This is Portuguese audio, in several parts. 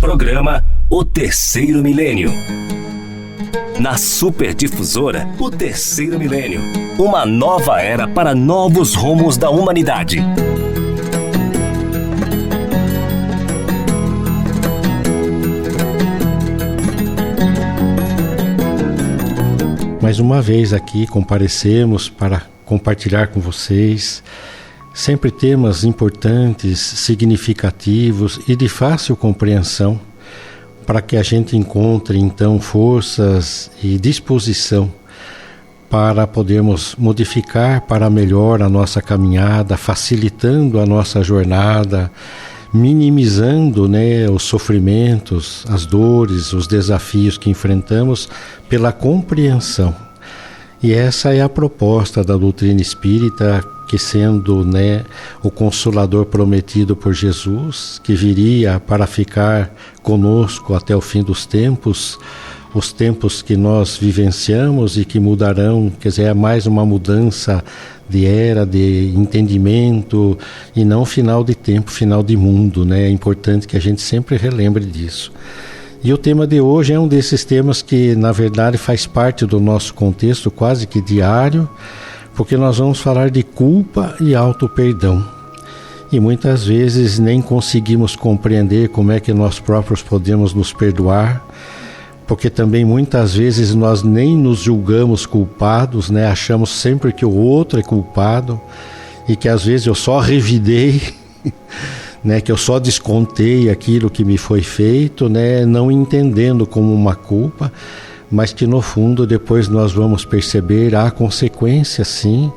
Programa O Terceiro Milênio. Na Superdifusora, O Terceiro Milênio. Uma nova era para novos rumos da humanidade. Mais uma vez aqui comparecemos para compartilhar com vocês sempre temas importantes, significativos e de fácil compreensão, para que a gente encontre então forças e disposição para podermos modificar para melhor a nossa caminhada, facilitando a nossa jornada, minimizando, os sofrimentos, as dores, os desafios que enfrentamos pela compreensão. E essa é a proposta da doutrina espírita, que sendo o Consolador prometido por Jesus, que viria para ficar conosco até o fim dos tempos, os tempos que nós vivenciamos e que mudarão, é mais uma mudança de era, de entendimento, e não final de tempo, final de mundo, É importante que a gente sempre relembre disso. E o tema de hoje é um desses temas que, na verdade, faz parte do nosso contexto quase que diário, porque nós vamos falar de culpa e auto-perdão. E muitas vezes nem conseguimos compreender como é que nós próprios podemos nos perdoar, porque também muitas vezes nós nem nos julgamos culpados, achamos sempre que o outro é culpado, e que às vezes eu só revidei, que eu só descontei aquilo que me foi feito, não entendendo como uma culpa, mas que no fundo depois nós vamos perceber há consequências sim,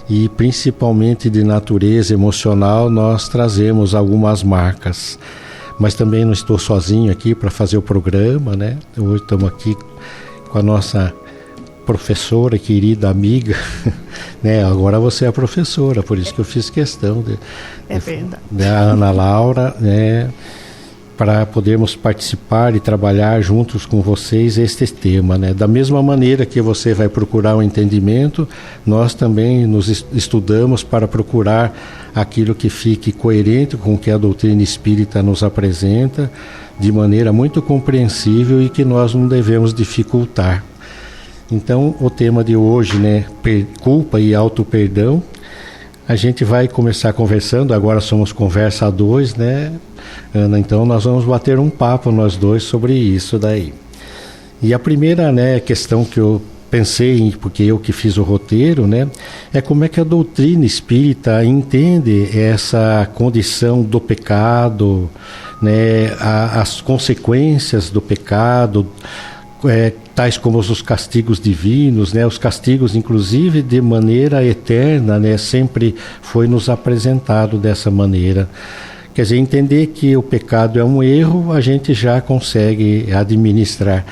e principalmente de natureza emocional nós trazemos algumas marcas. Mas também não estou sozinho aqui para fazer o programa, Hoje estamos aqui com a nossa professora, querida amiga, Agora você é professora, por isso que eu fiz questão da Ana Laura, para podermos participar e trabalhar juntos com vocês este tema, Da mesma maneira que você vai procurar um entendimento, nós também nos estudamos para procurar aquilo que fique coerente com o que a doutrina espírita nos apresenta, de maneira muito compreensível e que nós não devemos dificultar. Então, o tema de hoje, culpa e auto-perdão. A gente vai começar conversando, agora somos conversa a dois, Ana? Então nós vamos bater um papo nós dois sobre isso daí. E a primeira questão que eu pensei, porque eu que fiz o roteiro, é como é que a doutrina espírita entende essa condição do pecado, as consequências do pecado, tais como os castigos divinos, os castigos inclusive de maneira eterna, sempre foi nos apresentado dessa maneira. Quer dizer, entender que o pecado é um erro, a gente já consegue administrar.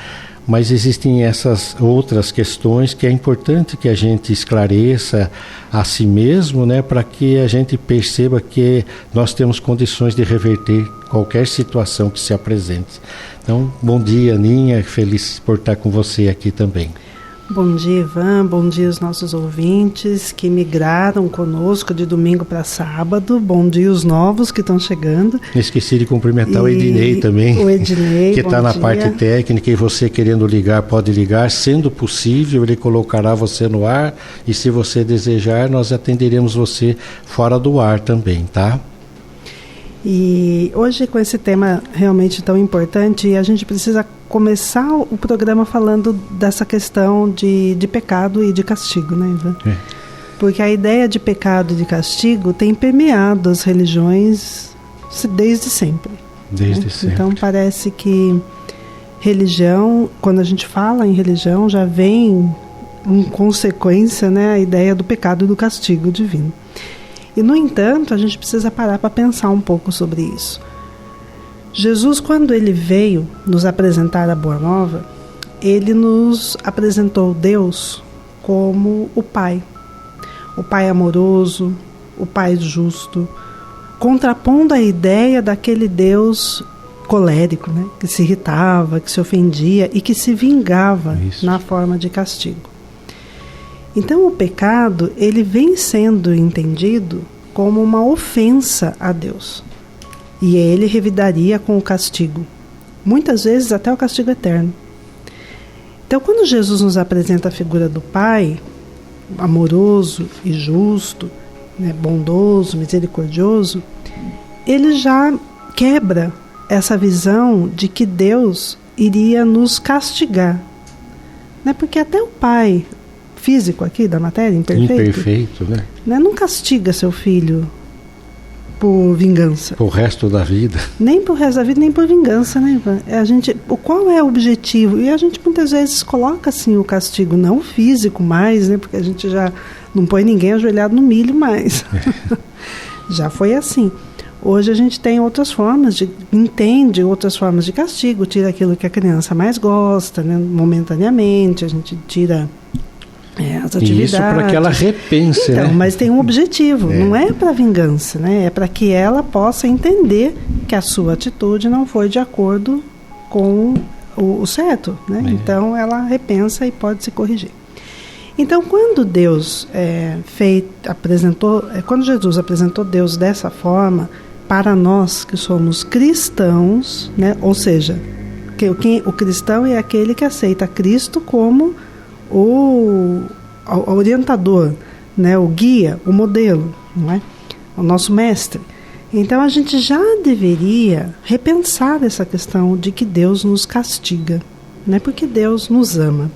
Mas existem essas outras questões que é importante que a gente esclareça a si mesmo, para que a gente perceba que nós temos condições de reverter qualquer situação que se apresente. Então, bom dia, Aninha, feliz por estar com você aqui também. Bom dia, Ivan, bom dia aos nossos ouvintes que migraram conosco de domingo para sábado, bom dia os novos que estão chegando. Esqueci de cumprimentar o Ednei também, o Ednei, que está na parte técnica, e você querendo ligar, pode ligar, sendo possível ele colocará você no ar, e se você desejar nós atenderemos você fora do ar também, tá? E hoje, com esse tema realmente tão importante, a gente precisa começar o programa falando dessa questão de pecado e de castigo, Ivan? Porque a ideia de pecado e de castigo tem permeado as religiões desde sempre. Desde sempre. Então parece que religião, quando a gente fala em religião, já vem em consequência a ideia do pecado e do castigo divino. E, no entanto, a gente precisa parar para pensar um pouco sobre isso. Jesus, quando ele veio nos apresentar a Boa Nova, ele nos apresentou Deus como o Pai amoroso, o Pai justo, contrapondo a ideia daquele Deus colérico, que se irritava, que se ofendia e que se vingava na forma de castigo. Então o pecado, ele vem sendo entendido como uma ofensa a Deus. E ele revidaria com o castigo. muitas vezes até o castigo eterno. Então, quando Jesus nos apresenta a figura do Pai, amoroso e justo, né, bondoso, misericordioso, ele já quebra essa visão de que Deus iria nos castigar. Né? Porque até o Pai físico aqui da matéria, imperfeito, né? Não castiga seu filho por vingança. Por resto da vida. Nem por resto da vida, nem por vingança, né, Ivan? Qual é o objetivo? E a gente muitas vezes coloca assim o castigo, não físico mais, né? Porque a gente já não põe ninguém ajoelhado no milho mais. Já foi assim. Hoje a gente tem outras formas, entende outras formas de castigo, tira aquilo que a criança mais gosta, né? Momentaneamente, a gente tira as atividades. E isso para que ela repense, então, né? Mas tem um objetivo, não é para vingança, né? É para que ela possa entender que a sua atitude não foi de acordo com o certo, né? Então ela repensa e pode se corrigir. Então, quando quando Jesus apresentou Deus dessa forma, para nós que somos cristãos, né? Ou seja, o cristão é aquele que aceita Cristo como o orientador, né? O guia, o modelo, não é? O nosso mestre. Então a gente já deveria repensar essa questão de que Deus nos castiga, né? Porque Deus nos ama.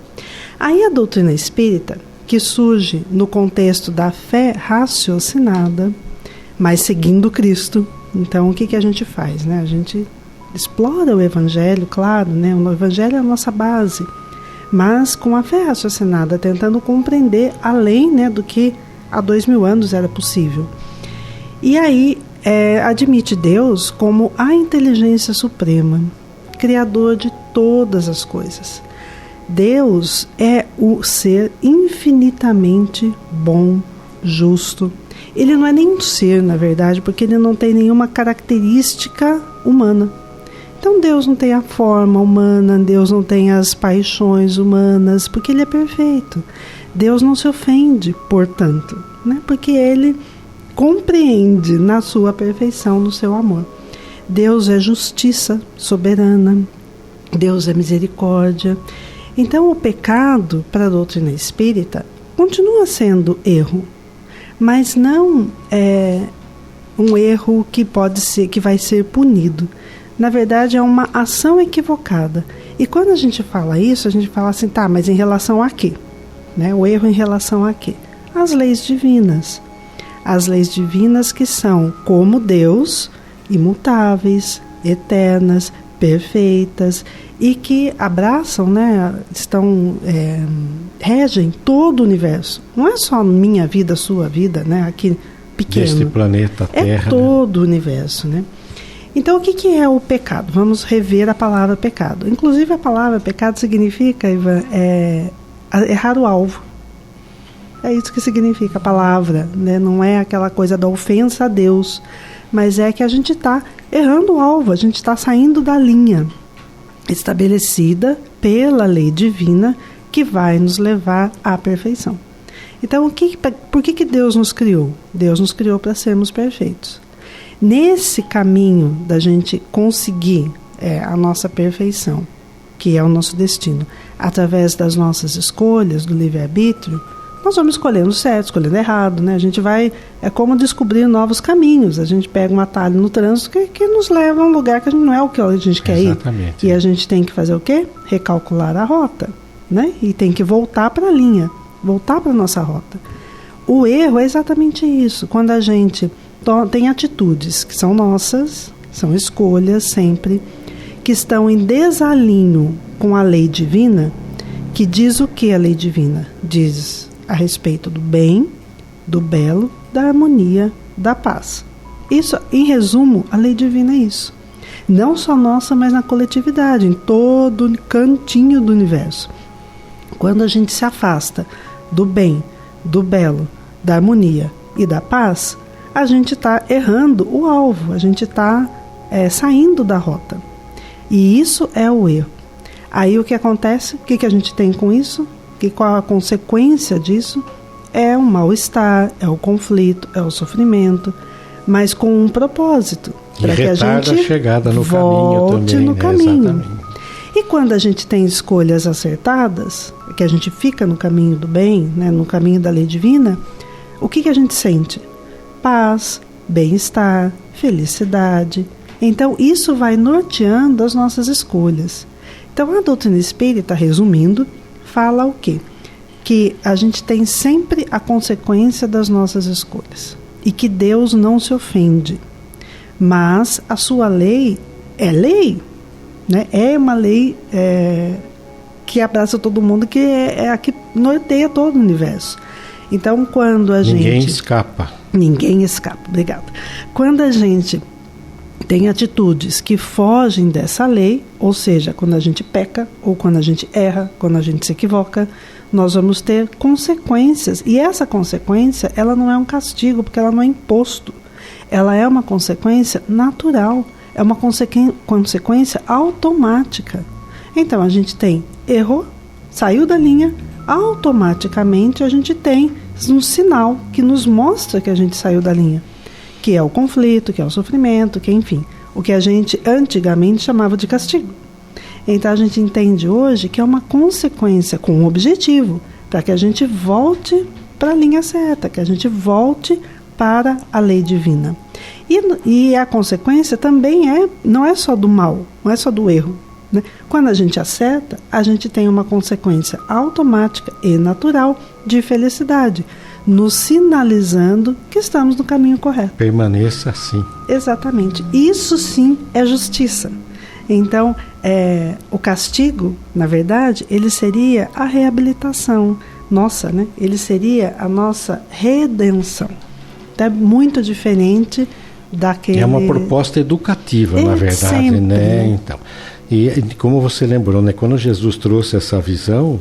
Aí a doutrina espírita, que surge no contexto da fé raciocinada, mas seguindo Cristo. Então o que a gente faz, né? A gente explora o Evangelho, claro, né? O Evangelho é a nossa base, mas com a fé raciocinada, tentando compreender além, né, do que há 2000 anos era possível. E aí admite Deus como a inteligência suprema, criador de todas as coisas. Deus é o ser infinitamente bom, justo. Ele não é nem um ser, na verdade, porque ele não tem nenhuma característica humana. Então Deus não tem a forma humana, Deus não tem as paixões humanas, porque ele é perfeito. Deus não se ofende, portanto, né? Porque ele compreende na sua perfeição, no seu amor. Deus é justiça soberana, Deus é misericórdia. Então o pecado, para a doutrina espírita, continua sendo erro, mas não é um erro que vai ser punido. Na verdade, é uma ação equivocada. E quando a gente fala isso, a gente fala assim, tá, mas em relação a quê? Né? O erro em relação a quê? As leis divinas. As leis divinas que são, como Deus, imutáveis, eternas, perfeitas, e que abraçam, né, regem todo o universo. Não é só minha vida, sua vida, né, aqui pequeno. Este planeta Terra. É todo o universo, né? Então, o que é o pecado? Vamos rever a palavra pecado. Inclusive, a palavra pecado significa, Ivan, errar o alvo. É isso que significa a palavra, né? Não é aquela coisa da ofensa a Deus, mas é que a gente está errando o alvo, a gente está saindo da linha estabelecida pela lei divina que vai nos levar à perfeição. Então, por que Deus nos criou? Deus nos criou para sermos perfeitos. Nesse caminho da gente conseguir a nossa perfeição, que é o nosso destino, através das nossas escolhas, do livre-arbítrio, nós vamos escolhendo certo, escolhendo errado, né? A gente vai, é como descobrir novos caminhos. A gente pega um atalho no trânsito que nos leva a um lugar que não é o que a gente quer ir. E a gente tem que fazer o quê? Recalcular a rota, né? E tem que voltar para a linha, voltar para a nossa rota. O erro é exatamente isso. Quando a gente tem atitudes que são nossas, são escolhas sempre, que estão em desalinho com a lei divina, que diz o que a lei divina? Diz a respeito do bem, do belo, da harmonia, da paz. Isso, em resumo, a lei divina é isso. Não só nossa, mas na coletividade, em todo cantinho do universo. Quando a gente se afasta do bem, do belo, da harmonia e da paz, a gente está errando o alvo, a gente está saindo da rota. E isso é o erro. Aí o que acontece? O que a gente tem com isso? Qual a consequência disso? É o mal-estar, é o conflito, é o sofrimento. mas com um propósito, para que a gente a chegada no volte caminho também, no né? caminho. Exatamente. E quando a gente tem escolhas acertadas, que a gente fica no caminho do bem, né, no caminho da lei divina, o que a gente sente? Paz, bem-estar, felicidade. Então, isso vai norteando as nossas escolhas. Então, a doutrina espírita, resumindo, fala o quê? Que a gente tem sempre a consequência das nossas escolhas. E que Deus não se ofende. Mas a sua lei é lei. Né? É uma lei que abraça todo mundo, que é a que norteia todo o universo. Então, quando a Ninguém gente... escapa. Ninguém escapa, obrigada. Quando a gente tem atitudes que fogem dessa lei, ou seja, quando a gente peca, ou quando a gente erra, quando a gente se equivoca, nós vamos ter consequências. E essa consequência, ela não é um castigo, porque ela não é imposto. Ela é uma consequência natural. É uma consequência automática. Então, a gente tem errou, saiu da linha, automaticamente a gente tem um sinal que nos mostra que a gente saiu da linha, que é o conflito, que é o sofrimento, que enfim, o que a gente antigamente chamava de castigo. Então, a gente entende hoje que é uma consequência com um objetivo, para que a gente volte para a linha certa, que a gente volte para a lei divina. E a consequência também não é só do mal, não é só do erro. Né? Quando a gente acerta, a gente tem uma consequência automática e natural de felicidade, nos sinalizando que estamos no caminho correto. Permaneça assim. Exatamente. Isso sim é justiça. Então, o castigo, na verdade, ele seria a reabilitação nossa, né? Ele seria a nossa redenção. É muito diferente daquele... É uma proposta educativa, na verdade, sempre, né? Então, e como você lembrou, né? Quando Jesus trouxe essa visão,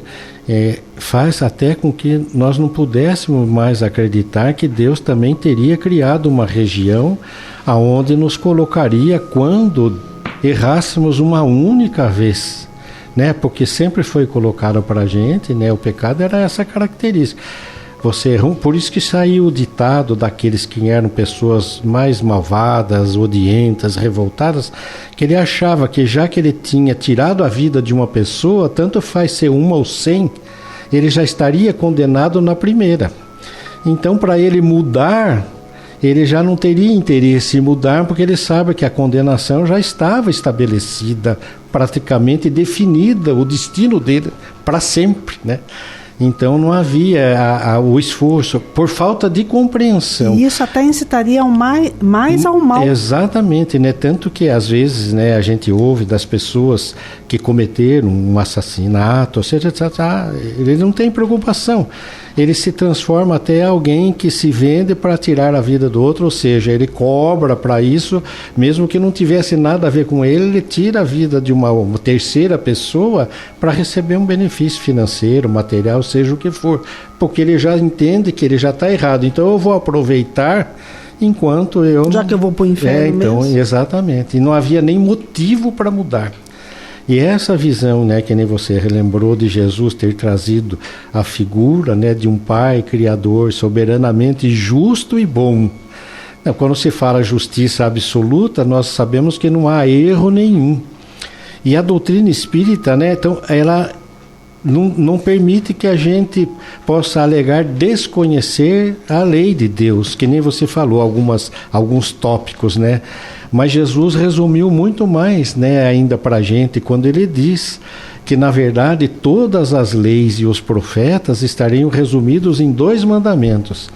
faz até com que nós não pudéssemos mais acreditar que Deus também teria criado uma região aonde nos colocaria quando errássemos uma única vez, né? Porque sempre foi colocado para a gente, né? O pecado era essa característica. Você errou, por isso que saiu o ditado daqueles que eram pessoas mais malvadas, odientas, revoltadas, que ele achava que já que ele tinha tirado a vida de uma pessoa, tanto faz ser uma ou 100, ele já estaria condenado na primeira. Então, para ele mudar, ele já não teria interesse em mudar, porque ele sabe que a condenação já estava estabelecida, praticamente definida, o destino dele para sempre, né? Então não havia o esforço, por falta de compreensão. E isso até incitaria mais ao mal. Exatamente, né? Tanto que às vezes, né, a gente ouve das pessoas que cometeram um assassinato, ou seja, ele não tem preocupação. Ele se transforma até alguém que se vende para tirar a vida do outro, ou seja, ele cobra para isso, mesmo que não tivesse nada a ver com ele, ele tira a vida de uma terceira pessoa para receber um benefício financeiro, material, seja o que for, porque ele já entende que ele já está errado. Então eu vou aproveitar enquanto eu... Já que eu vou para o inferno então, mesmo. Exatamente. E não havia nem motivo para mudar. E essa visão, né, que nem você relembrou de Jesus ter trazido a figura, né, de um Pai Criador soberanamente justo e bom. Quando se fala justiça absoluta, nós sabemos que não há erro nenhum. E a doutrina espírita, né, então, ela não permite que a gente possa alegar desconhecer a lei de Deus, que nem você falou, alguns tópicos, né? Mas Jesus resumiu muito mais, né, ainda para a gente, quando ele diz que, na verdade, todas as leis e os profetas estariam resumidos em 2 mandamentos.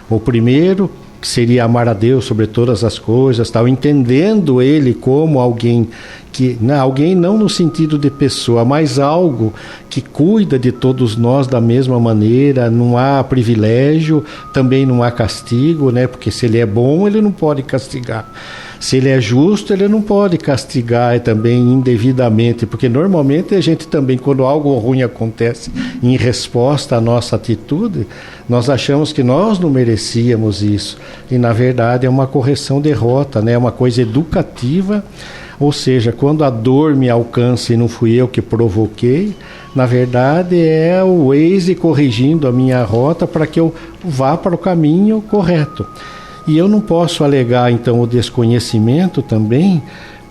O primeiro, que seria amar a Deus sobre todas as coisas, tal, entendendo ele como alguém que, alguém não no sentido de pessoa, mas algo que cuida de todos nós da mesma maneira, não há privilégio, também não há castigo, né? Porque se ele é bom, ele não pode castigar. Se ele é justo, ele não pode castigar também indevidamente, porque normalmente a gente também, quando algo ruim acontece em resposta à nossa atitude, nós achamos que nós não merecíamos isso. E na verdade é uma correção de rota, né? É uma coisa educativa, ou seja, quando a dor me alcança e não fui eu que provoquei, na verdade é o Waze corrigindo a minha rota para que eu vá para o caminho correto. E eu não posso alegar, então, o desconhecimento também,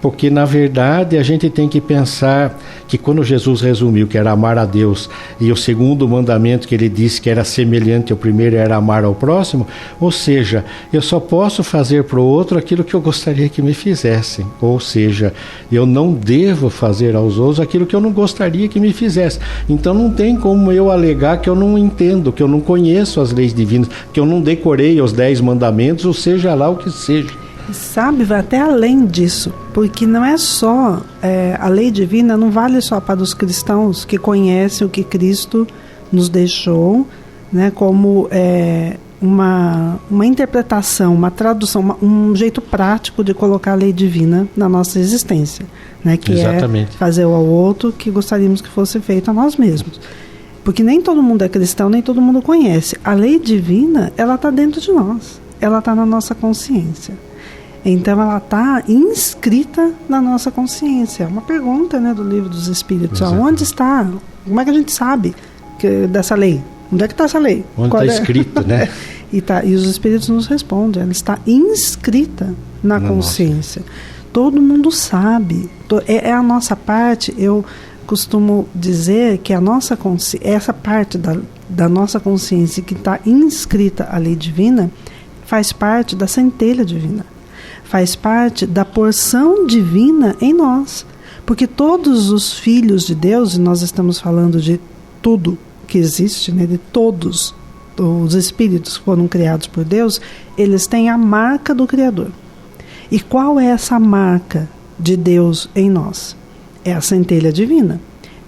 porque, na verdade, a gente tem que pensar que quando Jesus resumiu que era amar a Deus, e o segundo mandamento que ele disse que era semelhante ao primeiro era amar ao próximo, ou seja, eu só posso fazer para o outro aquilo que eu gostaria que me fizessem, ou seja, eu não devo fazer aos outros aquilo que eu não gostaria que me fizessem. Então não tem como eu alegar que eu não entendo, que eu não conheço as leis divinas, que eu não decorei os 10 mandamentos, ou seja lá o que seja. Sabe, vai até além disso, porque não é só, a lei divina não vale só para os cristãos que conhecem o que Cristo nos deixou, né, como uma interpretação, uma tradução, um jeito prático de colocar a lei divina na nossa existência, né, que Exatamente. é fazer ao outro que gostaríamos que fosse feito a nós mesmos. Porque nem todo mundo é cristão, nem todo mundo conhece. A lei divina, ela está dentro de nós, ela está na nossa consciência. Então ela está inscrita na nossa consciência. É uma pergunta, né, do Livro dos Espíritos. Onde está? Como é que a gente sabe dessa lei? Onde é que está essa lei? Onde está escrito, né? E os Espíritos nos respondem. Ela está inscrita na consciência. Todo mundo sabe. É a nossa parte. Eu costumo dizer que a nossa essa parte da nossa consciência que está inscrita à lei divina faz parte da centelha divina. Faz parte da porção divina em nós. Porque todos os filhos de Deus, e nós estamos falando de tudo que existe, né, de todos os espíritos que foram criados por Deus, eles têm a marca do Criador. E qual é essa marca de Deus em nós? É a centelha divina.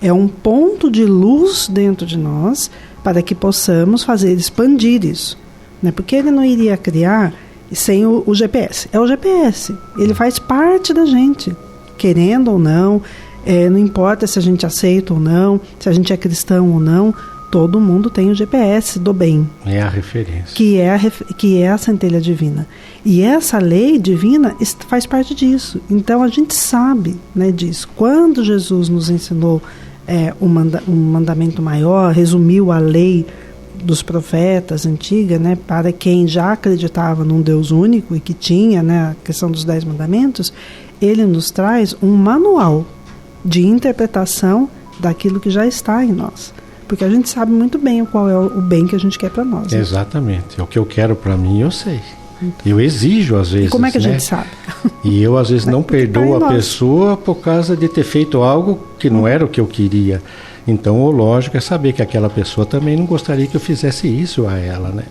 É um ponto de luz dentro de nós para que possamos fazer expandir isso. Né? Porque ele não iria criar sem o GPS. É o GPS. Ele faz parte da gente, querendo ou não. Não importa se a gente aceita ou não, se a gente é cristão ou não, todo mundo tem o GPS do bem. É a referência. Que é a centelha divina. E essa lei divina faz parte disso. Então a gente sabe, né, disso. Quando Jesus nos ensinou um mandamento maior, resumiu a lei dos profetas antiga, né, para quem já acreditava num Deus único e que tinha, né, a questão dos 10 mandamentos, ele nos traz um manual de interpretação daquilo que já está em nós. Porque a gente sabe muito bem qual é o bem que a gente quer para nós. Né? Exatamente. O que eu quero para mim, eu sei. Eu exijo às vezes. E como é que a né? gente sabe? E eu às vezes não perdoo a pessoa por causa de ter feito algo que não era o que eu queria. Então, o lógico é saber que aquela pessoa também não gostaria que eu fizesse isso a ela, né?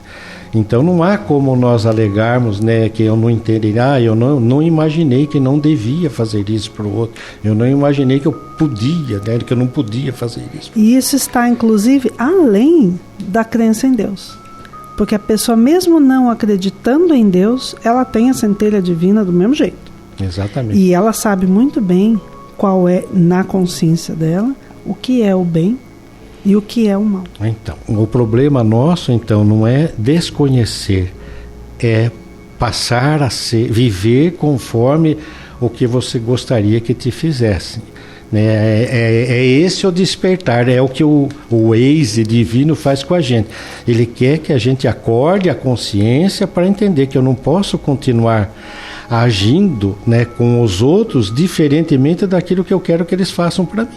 Então, não há como nós alegarmos, né, que eu não entendi, eu não imaginei que não devia fazer isso para o outro. Eu não imaginei que eu podia, né, que eu não podia fazer isso. E isso está, inclusive, além da crença em Deus. Porque a pessoa, mesmo não acreditando em Deus, ela tem a centelha divina do mesmo jeito. Exatamente. E ela sabe muito bem qual é, na consciência dela, o que é o bem e o que é o mal. Então, o problema nosso, então, não é desconhecer, é passar a viver conforme o que você gostaria que te fizessem. Né? É esse o despertar, é o que o Waze divino faz com a gente. Ele quer que a gente acorde a consciência para entender que eu não posso continuar agindo, né, com os outros diferentemente daquilo que eu quero que eles façam para mim.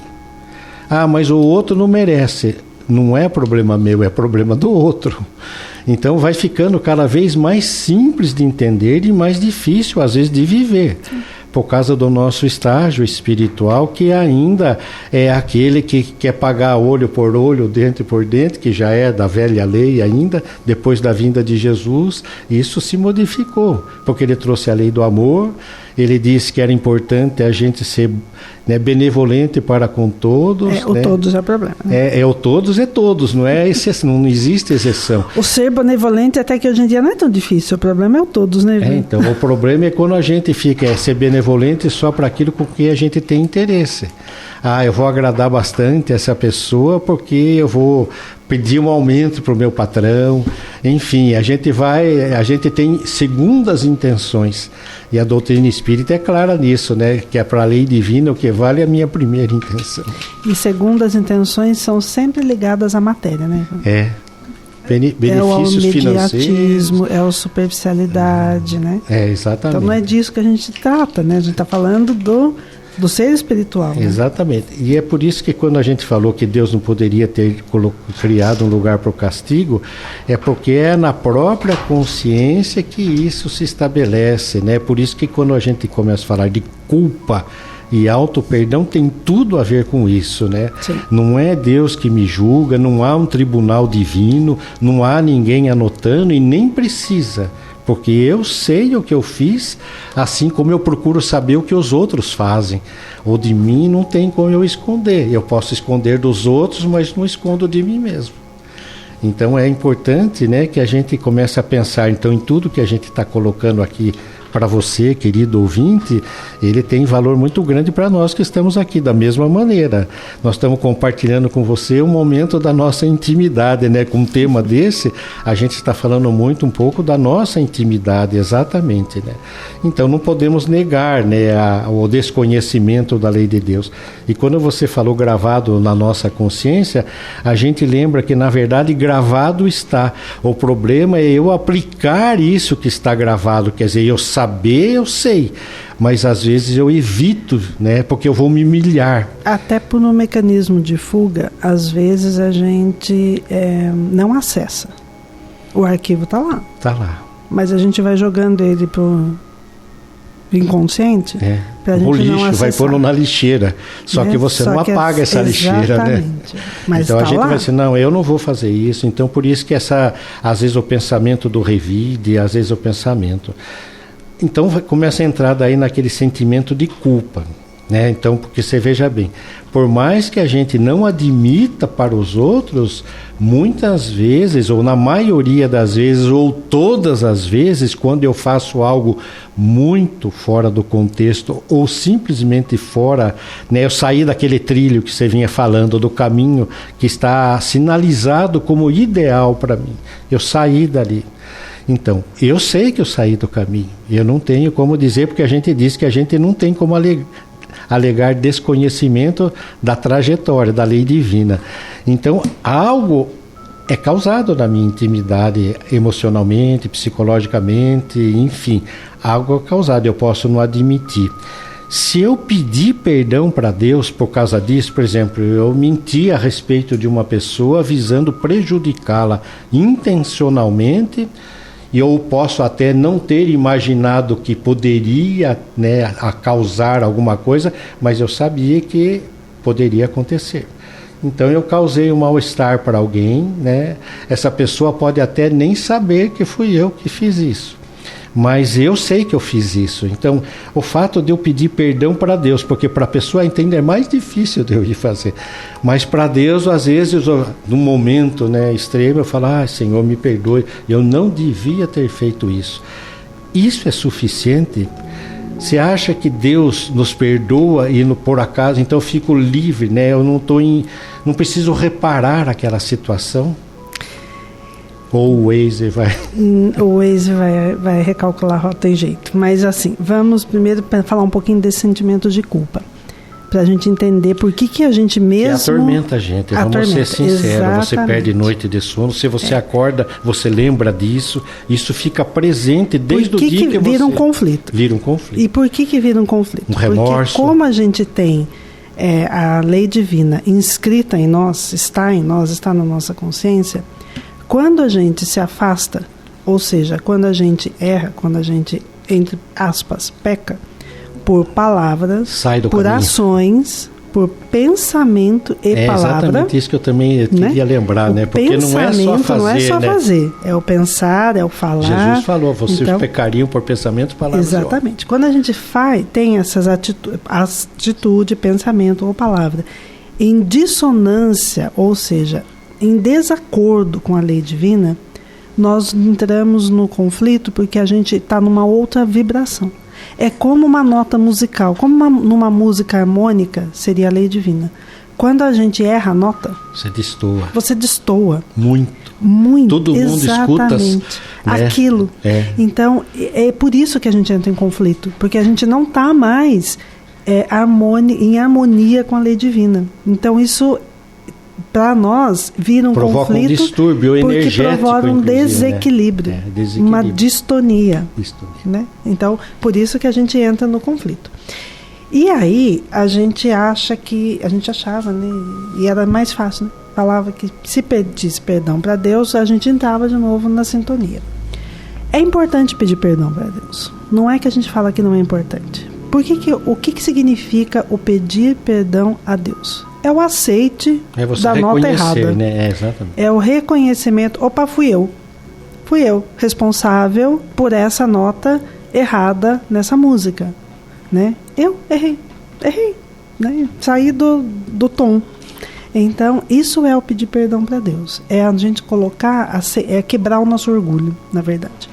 Mas o outro não merece. Não é problema meu, é problema do outro. Então vai ficando cada vez mais simples de entender e mais difícil, às vezes, de viver. Por causa do nosso estágio espiritual, que ainda é aquele que quer pagar olho por olho, dente por dente, que já é da velha lei ainda, depois da vinda de Jesus. Isso se modificou, porque ele trouxe a lei do amor. Ele disse que era importante a gente ser, né, benevolente para com todos. O todos é o problema. Né? O todos é todos, não é exceção, não existe exceção. O ser benevolente até que hoje em dia não é tão difícil, o problema é o todos, né? Então, o problema é quando a gente fica ser benevolente só para aquilo com que a gente tem interesse. Eu vou agradar bastante essa pessoa porque eu vou pedir um aumento para o meu patrão. Enfim, a gente tem segundas intenções. E a doutrina espírita é clara nisso, né? Que é para a lei divina o que vale a minha primeira intenção. E segundas intenções são sempre ligadas à matéria, né? benefícios financeiros. É a superficialidade, né? Exatamente. Então não é disso que a gente trata, né? A gente está falando do ser espiritual. Né? Exatamente. E é por isso que quando a gente falou que Deus não poderia ter criado um lugar para o castigo, é porque é na própria consciência que isso se estabelece, né? Por isso que quando a gente começa a falar de culpa e auto-perdão, tem tudo a ver com isso, né? Sim. Não é Deus que me julga, não há um tribunal divino, não há ninguém anotando e nem precisa. Porque eu sei o que eu fiz, assim como eu procuro saber o que os outros fazem. O de mim não tem como eu esconder. Eu posso esconder dos outros, mas não escondo de mim mesmo. Então é importante, né, que a gente comece a pensar então, em tudo que a gente está colocando aqui para você, querido ouvinte, ele tem valor muito grande para nós que estamos aqui da mesma maneira. Nós estamos compartilhando com você um momento da nossa intimidade, né? Com um tema desse, a gente está falando muito um pouco da nossa intimidade, exatamente, né? Então não podemos negar, né, o desconhecimento da lei de Deus. E quando você falou gravado na nossa consciência, a gente lembra que na verdade gravado está. O problema é eu aplicar isso que está gravado, quer dizer, eu sei, mas às vezes eu evito, né, porque eu vou me humilhar. Até por um mecanismo de fuga, às vezes a gente não acessa. O arquivo está lá. Está lá. Mas a gente vai jogando ele pro inconsciente. Pra gente o lixo, não vai pôr na lixeira. Só que você não apaga essa lixeira, né? Mas então tá a gente lá. vai dizer, não, eu não vou fazer isso. Então por isso que às vezes o pensamento do revide, às vezes o pensamento. Então começa a entrar daí naquele sentimento de culpa, né? Então, porque você veja bem, por mais que a gente não admita para os outros, muitas vezes, ou na maioria das vezes, ou todas as vezes, quando eu faço algo muito fora do contexto, ou simplesmente fora, né, eu saí daquele trilho que você vinha falando, do caminho que está sinalizado como ideal para mim, eu saí dali. Então, eu sei que eu saí do caminho, eu não tenho como dizer, porque a gente diz que a gente não tem como alegar desconhecimento da trajetória, da lei divina. Então, algo é causado na minha intimidade, emocionalmente, psicologicamente, enfim, algo é causado, eu posso não admitir. Se eu pedir perdão para Deus por causa disso, por exemplo, eu menti a respeito de uma pessoa visando prejudicá-la intencionalmente, e eu posso até não ter imaginado que poderia, né, causar alguma coisa, mas eu sabia que poderia acontecer. Então eu causei um mal-estar para alguém, né? Essa pessoa pode até nem saber que fui eu que fiz isso. Mas eu sei que eu fiz isso. Então, o fato de eu pedir perdão para Deus, porque para a pessoa entender é mais difícil de eu ir fazer. Mas para Deus, às vezes, num momento, né, extremo, eu falo, Senhor, me perdoe, eu não devia ter feito isso. Isso é suficiente? Você acha que Deus nos perdoa e por acaso, então eu fico livre, né? Eu não preciso reparar aquela situação? Ou o Waze vai... O Waze vai recalcular a rota e jeito. Mas assim, vamos primeiro falar um pouquinho desse sentimento de culpa. Para a gente entender por que a gente mesmo... Que atormenta a gente, vamos ser sinceros. Exatamente. Você perde noite de sono, se você acorda, você lembra disso, isso fica presente desde o dia que você... vira um conflito. Vira um conflito. E por que vira um conflito? Um remorso. Porque como a gente tem a lei divina inscrita em nós, está na nossa consciência... Quando a gente se afasta, ou seja, quando a gente erra, quando a gente, entre aspas, peca, por palavras, por ações, por pensamento e palavra... É exatamente isso que eu também queria lembrar, né? Porque não é só fazer, não é só fazer, é o pensar, é o falar. Jesus falou, vocês pecariam por pensamento, palavras. Exatamente. Quando a gente tem essas atitude, pensamento ou palavra, em dissonância, ou seja... em desacordo com a lei divina, nós entramos no conflito porque a gente está numa outra vibração. É como uma nota musical, como numa música harmônica seria a lei divina. Quando a gente erra a nota, você destoa. Muito. Todo mundo escuta aquilo. Então, é por isso que a gente entra em conflito, porque a gente não está mais em harmonia com a lei divina. Então, isso para nós vira um provoca conflito, um distúrbio energético, porque provoca um desequilíbrio, uma distonia. Né? Então, por isso que a gente entra no conflito. E aí, a gente achava, né? E era mais fácil, né? Falava que se pedisse perdão para Deus, a gente entrava de novo na sintonia. É importante pedir perdão para Deus. Não é que a gente fala que não é importante. O que significa o pedir perdão a Deus? É o aceite da nota errada. Né? Exatamente. É o reconhecimento. Opa, fui eu responsável por essa nota errada nessa música. Né? Eu errei. Né? Saí do tom. Então, isso é o pedir perdão para Deus. É a gente colocar, é quebrar o nosso orgulho, na verdade.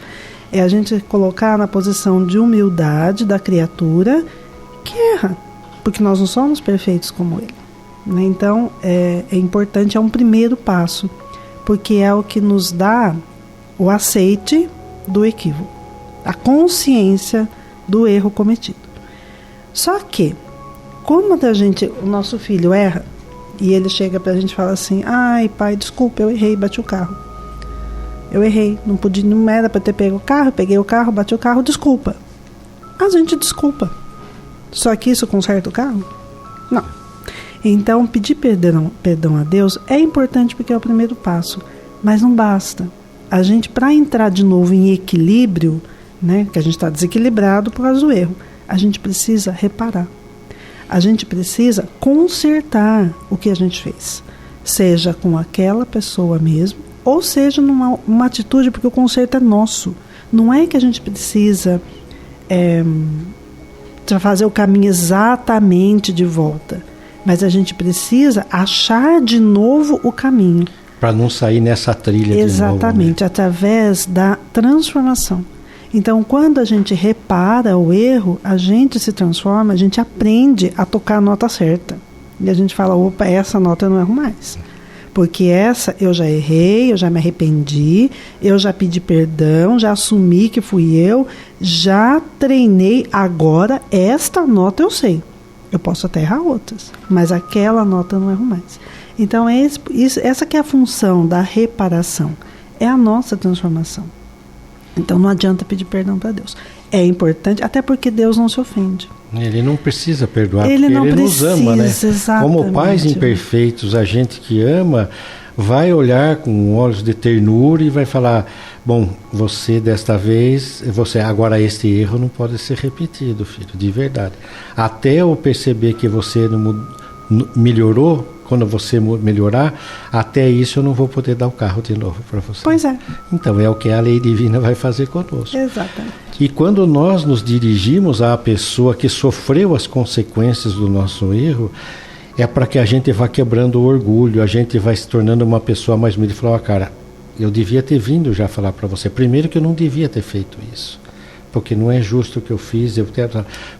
É a gente colocar na posição de humildade da criatura que erra, porque nós não somos perfeitos como Ele. Né? Então, é importante, é um primeiro passo, porque é o que nos dá o aceite do equívoco, a consciência do erro cometido. Só que, como o nosso filho erra, e ele chega pra gente e fala assim: ai, pai, desculpa, eu errei, bati o carro. Eu errei, não era pra ter pego o carro, peguei o carro, bati o carro, desculpa. A gente desculpa. Só que isso conserta o carro? Não. Então, pedir perdão a Deus é importante porque é o primeiro passo, mas não basta. A gente, para entrar de novo em equilíbrio, né, que a gente está desequilibrado por causa do erro, a gente precisa reparar. A gente precisa consertar o que a gente fez, seja com aquela pessoa mesmo, ou seja numa atitude, porque o conserto é nosso. Não é que a gente precisa fazer o caminho exatamente de volta, mas a gente precisa achar de novo o caminho. Para não sair nessa trilha de novo. Exatamente, né? Através da transformação. Então, quando a gente repara o erro, a gente se transforma, a gente aprende a tocar a nota certa. E a gente fala: opa, essa nota eu não erro mais. Porque essa eu já errei, eu já me arrependi, eu já pedi perdão, já assumi que fui eu, já treinei, agora esta nota eu sei. Eu posso até errar outras, mas aquela nota eu não erro mais. Então, essa que é a função da reparação, é a nossa transformação. Então não adianta pedir perdão para Deus. É importante, até porque Deus não se ofende. Ele não precisa perdoar, ele porque não Ele precisa, nos ama, né? Exatamente. Como pais imperfeitos, a gente que ama vai olhar com olhos de ternura e vai falar: bom, você desta vez, agora este erro não pode ser repetido, filho, de verdade. Até eu perceber que você não melhorou, quando você melhorar, até isso eu não vou poder dar o carro de novo para você. Pois é. Então é o que a lei divina vai fazer conosco. Exatamente. E quando nós nos dirigimos à pessoa que sofreu as consequências do nosso erro, é para que a gente vá quebrando o orgulho, a gente vai se tornando uma pessoa mais humilde e falar: cara, eu devia ter vindo já falar para você. Primeiro que eu não devia ter feito isso, porque não é justo o que eu fiz.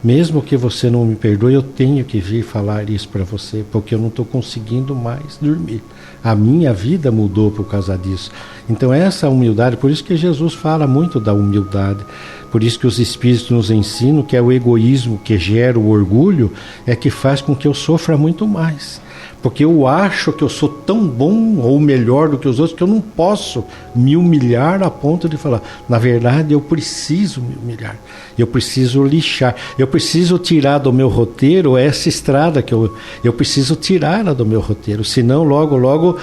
Mesmo que você não me perdoe, eu tenho que vir falar isso para você, porque eu não estou conseguindo mais dormir. A minha vida mudou por causa disso. Então essa humildade, por isso que Jesus fala muito da humildade, por isso que os Espíritos nos ensinam que é o egoísmo que gera o orgulho, é que faz com que eu sofra muito mais. Porque eu acho que eu sou tão bom ou melhor do que os outros que eu não posso me humilhar a ponto de falar: na verdade eu preciso me humilhar, eu preciso lixar, eu preciso tirar do meu roteiro essa estrada que eu preciso tirá-la do meu roteiro, senão logo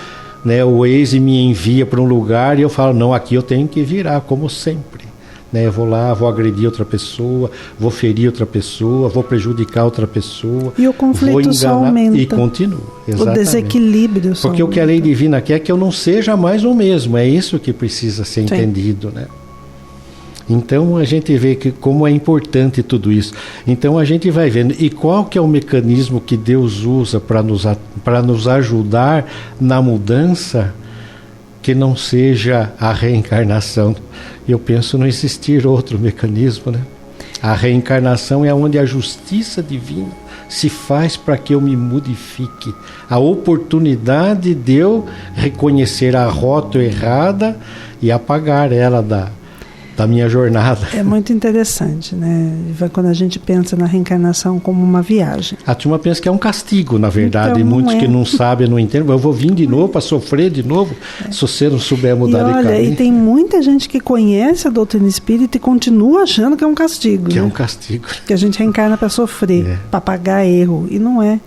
né, o Waze me envia para um lugar e eu falo: não, aqui eu tenho que virar, como sempre. Né, eu vou lá, vou agredir outra pessoa, vou ferir outra pessoa, vou prejudicar outra pessoa. E o conflito só aumenta. E continua. Exatamente. O desequilíbrio só porque aumenta. O que a lei divina quer é que eu não seja mais o mesmo. É isso que precisa ser entendido, né? Então a gente vê que como é importante tudo isso. Então a gente vai vendo. E qual que é o mecanismo que Deus usa para nos ajudar na mudança, que não seja a reencarnação? Eu penso não existir outro mecanismo, né? A reencarnação é onde a justiça divina se faz para que eu me modifique. A oportunidade de eu reconhecer a rota errada e apagar ela da minha jornada. É muito interessante, né, Ivan, quando a gente pensa na reencarnação como uma viagem. A turma pensa que é um castigo, na verdade, Então, e muitos não é. que não sabem, não entendem. Eu vou vir de novo para sofrer de novo, se você não souber mudar de olha, caminho. e tem muita gente que conhece a doutrina espírita e continua achando que é um castigo. Que né? é um castigo. Que a gente reencarna para sofrer, para pagar erro. E não é.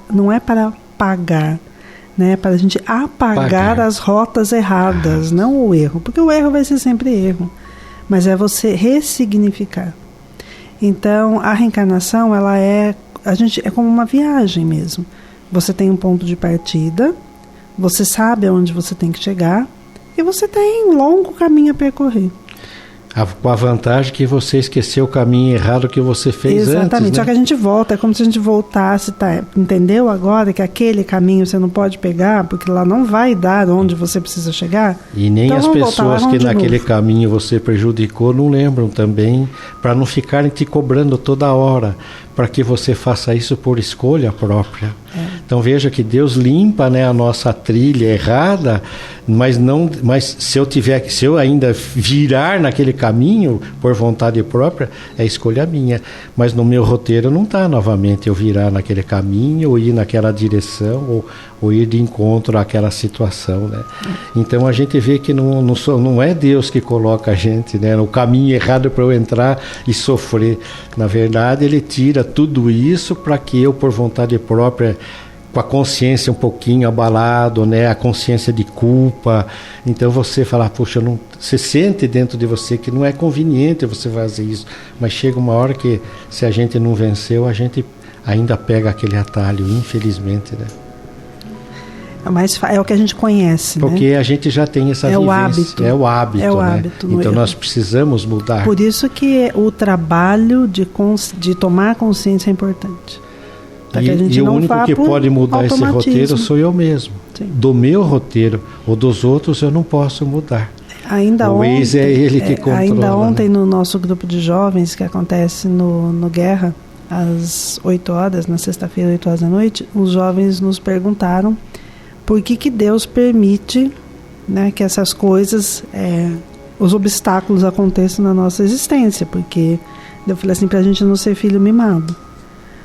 Não é para pagar. Né, para a gente apagar as rotas erradas, não o erro, porque o erro vai ser sempre erro, mas é você ressignificar. Então, a reencarnação, é como uma viagem mesmo. Você tem um ponto de partida, você sabe aonde você tem que chegar e você tem um longo caminho a percorrer. Com a vantagem que você esqueceu o caminho errado que você fez antes. Exatamente, né? Só que a gente volta, é como se a gente voltasse, entendeu agora que aquele caminho você não pode pegar, porque lá não vai dar onde você precisa chegar? E nem então, as pessoas que naquele caminho você prejudicou não lembram também, para não ficarem te cobrando toda hora, para que você faça isso por escolha própria. Então veja que Deus limpa, né, a nossa trilha errada, mas se eu ainda virar naquele caminho por vontade própria, é escolha minha. Mas no meu roteiro não está novamente eu virar naquele caminho, ou ir naquela direção, ou ir de encontro àquela situação, né? Então a gente vê que não é Deus que coloca a gente, né, no caminho errado para eu entrar e sofrer. Na verdade, Ele tira tudo isso para que eu, por vontade própria, com a consciência um pouquinho abalado, né, a consciência de culpa, então você fala, puxa, você sente dentro de você que não é conveniente você fazer isso, mas chega uma hora que, se a gente não venceu, a gente ainda pega aquele atalho, infelizmente, né? Mas é o que a gente conhece, porque né? A gente já tem essa vivência. O hábito. É o hábito, é o né? hábito. Então nós precisamos mudar. Por isso que o trabalho de tomar consciência é importante. E o único que pode mudar esse roteiro sou eu mesmo. Sim. Do meu roteiro, ou dos outros eu não posso mudar. Ainda o ontem, ex é ele que controla. Ainda ontem, no nosso grupo de jovens, que acontece no Guerra, às 8 horas, na sexta-feira, 8 horas da noite, os jovens nos perguntaram por que Deus permite, né, que essas coisas, os obstáculos aconteçam na nossa existência. Porque eu falei assim, para a gente não ser filho mimado.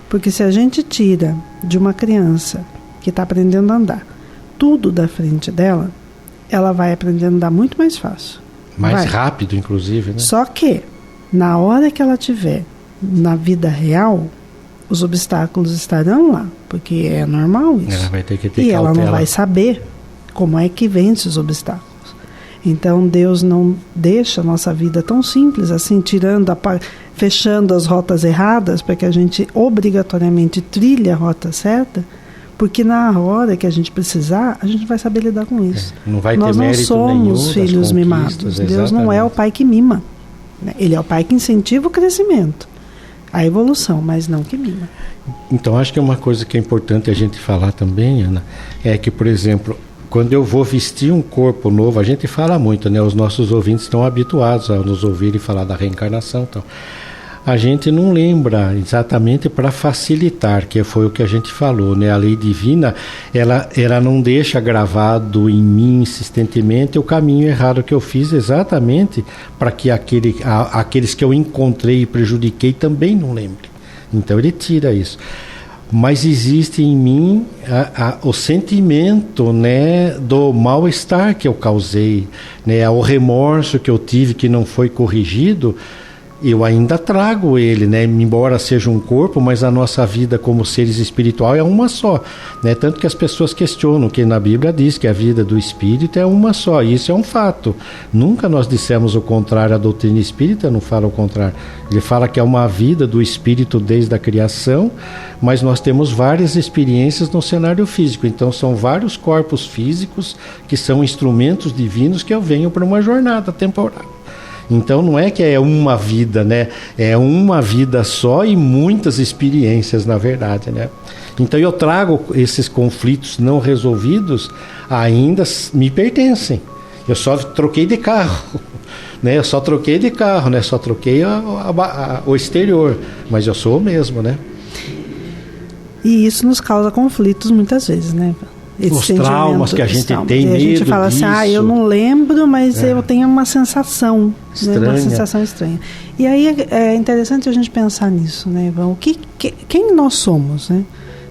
Porque se a gente tira de uma criança que está aprendendo a andar tudo da frente dela, ela vai aprender a andar muito mais fácil. Mais rápido, inclusive, né? Só que, na hora que ela tiver na vida real, os obstáculos estarão lá, porque é normal isso. Ela vai ter que ter e cautela. ela não vai saber como é que vence os obstáculos. Então Deus não deixa a nossa vida tão simples assim, fechando as rotas erradas para que a gente obrigatoriamente trilhe a rota certa, porque na hora que a gente precisar, a gente vai saber lidar com isso. Não vai Nós ter não mérito somos filhos mimados. Deus não é o pai que mima. Ele é o pai que incentiva o crescimento, a evolução, mas não que mima. Então acho que é uma coisa que é importante a gente falar também, Ana, é que, por exemplo, quando eu vou vestir um corpo novo, a gente fala muito, né? Os nossos ouvintes estão habituados a nos ouvirem falar da reencarnação. Então, a gente não lembra exatamente para facilitar, que foi o que a gente falou, né? A lei divina, ela não deixa gravado em mim insistentemente o caminho errado que eu fiz, exatamente para que aqueles que eu encontrei e prejudiquei também não lembrem. Então ele tira isso. Mas existe em mim o sentimento, né, do mal-estar que eu causei, né, o remorso que eu tive que não foi corrigido. Eu ainda trago ele, né? Embora seja um corpo, mas a nossa vida como seres espirituais é uma só, né? Tanto que as pessoas questionam que na Bíblia diz que a vida do espírito é uma só, e isso é um fato. Nunca nós dissemos o contrário, a doutrina espírita não fala o contrário. Ele fala que é uma vida do espírito desde a criação, mas nós temos várias experiências no cenário físico, então são vários corpos físicos que são instrumentos divinos que eu venho para uma jornada temporal. Então não é que é uma vida, né? É uma vida só e muitas experiências, na verdade, né? Então eu trago esses conflitos não resolvidos, ainda me pertencem. Eu só troquei de carro, né? Eu só troquei de carro, né? Só troquei o exterior, mas eu sou o mesmo, né? E isso nos causa conflitos muitas vezes, né? Os traumas que a gente tem medo disso. A gente fala assim, eu não lembro, mas eu tenho uma sensação, né, uma sensação estranha. E aí é interessante a gente pensar nisso, né, Ivan? Quem nós somos, né?